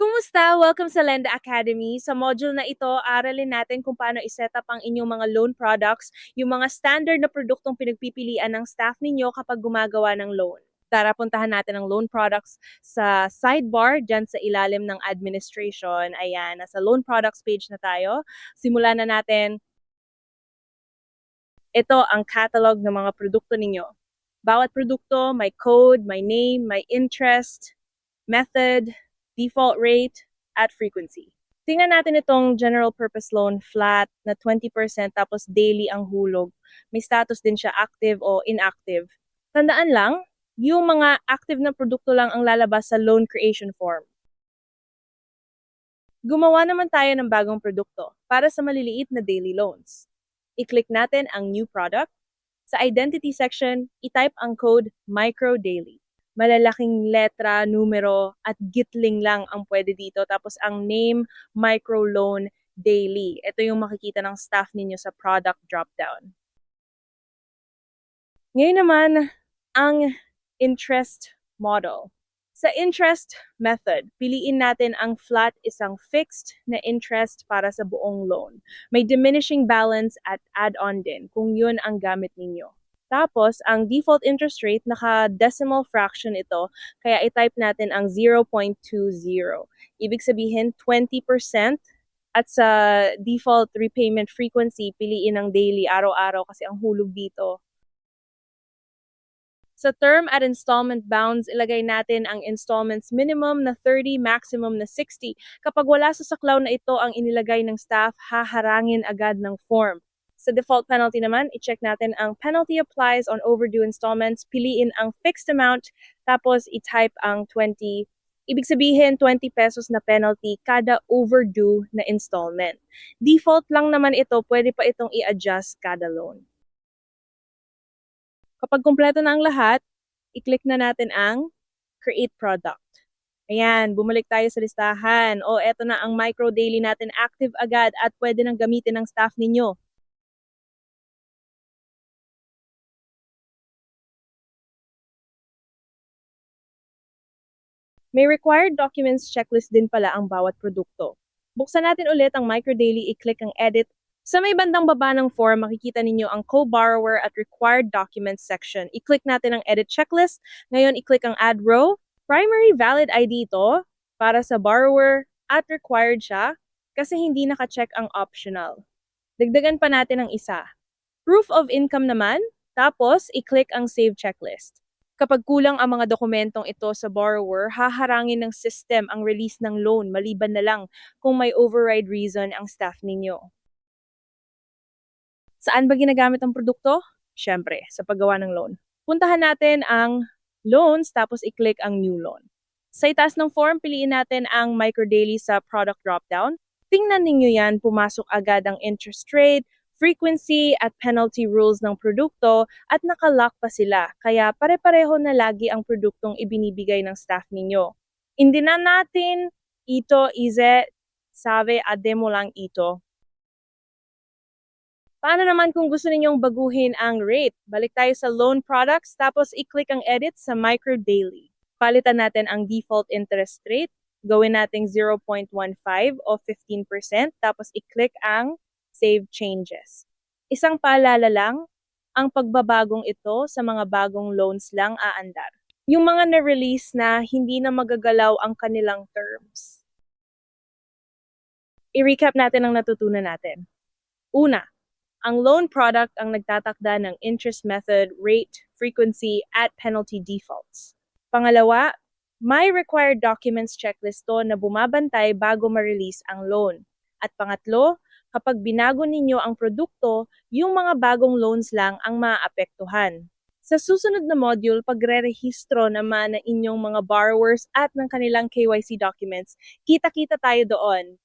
Kumusta? Welcome sa Lenda Academy. Sa module na ito, aralin natin kung paano i-set up ang inyong mga loan products, yung mga standard na produktong pinagpipilian ng staff ninyo kapag gumagawa ng loan. Tara, puntahan natin ang loan products sa sidebar, dyan sa ilalim ng administration. Ayan, nasa loan products page na tayo. Simulan na natin. Ito ang catalog ng mga produkto ninyo. Bawat produkto, may code, may name, may interest, method, default rate, at frequency. Tingnan natin itong general purpose loan flat na 20% tapos daily ang hulog. May status din siya active o inactive. Tandaan lang, yung mga active na produkto lang ang lalabas sa loan creation form. Gumawa naman tayo ng bagong produkto para sa maliliit na daily loans. I-click natin ang new product. Sa identity section, i-type ang code microdaily. Malalaking letra, numero, at gitling lang ang pwede dito. Tapos ang name, microloan daily. Ito yung makikita ng staff ninyo sa product dropdown. Ngayon naman, ang interest model. Sa interest method, piliin natin ang flat, isang fixed na interest para sa buong loan. May diminishing balance at add-on din kung yun ang gamit ninyo. Tapos, ang default interest rate, naka-decimal fraction ito, kaya i-type natin ang 0.20. Ibig sabihin, 20%, at sa default repayment frequency, piliin ang daily, araw-araw, kasi ang hulog dito. Sa term at installment bounds, ilagay natin ang installments minimum na 30, maximum na 60. Kapag wala sa saklaw na ito ang inilagay ng staff, haharangin agad ng form. Sa default penalty naman, i-check natin ang penalty applies on overdue installments, piliin ang fixed amount, tapos i-type ang 20. Ibig sabihin, 20 pesos na penalty kada overdue na installment. Default lang naman ito, pwede pa itong i-adjust kada loan. Kapag kumpleto na ang lahat, i-click na natin ang Create Product. Ayan, bumalik tayo sa listahan. O, eto na ang micro daily natin active agad at pwede nang gamitin ng staff ninyo. May required documents checklist din pala ang bawat produkto. Buksan natin ulit ang microdaily, i-click ang edit. Sa may bandang baba ng form, makikita ninyo ang co-borrower at required documents section. I-click natin ang edit checklist. Ngayon, i-click ang add row. Primary valid ID ito para sa borrower at required siya kasi hindi naka-check ang optional. Dagdagan pa natin ang isa. Proof of income naman, tapos i-click ang save checklist. Kapag kulang ang mga dokumentong ito sa borrower, haharangin ng system ang release ng loan maliban na lang kung may override reason ang staff ninyo. Saan ba ginagamit ang produkto? Siyempre, sa paggawa ng loan. Puntahan natin ang loans tapos i-click ang new loan. Sa itaas ng form, piliin natin ang microdaily sa product dropdown. Tingnan ninyo yan, pumasok agad ang interest rate, frequency at penalty rules ng produkto at nakalock pa sila. Kaya pare-pareho na lagi ang produktong ibinibigay ng staff ninyo. Hindi na natin ito, ize, sabe, ademo lang ito. Paano naman kung gusto ninyong baguhin ang rate? Balik tayo sa loan products tapos i-click ang edit sa micro daily. Palitan natin ang default interest rate. Gawin nating 0.15 o 15% tapos i-click ang save changes. Isang paalala lang, ang pagbabagong ito sa mga bagong loans lang aandar. Yung mga na-release na hindi na magagalaw ang kanilang terms. I-recap natin ang natutunan natin. Una, ang loan product ang nagtatakda ng interest method, rate, frequency, at penalty defaults. Pangalawa, may required documents checklist to na bumabantay bago ma-release ang loan. At pangatlo, kapag binago ninyo ang produkto, yung mga bagong loans lang ang maaapektuhan. Sa susunod na module, pagre-rehistro naman ng inyong mga borrowers at ng kanilang KYC documents, kita-kita tayo doon.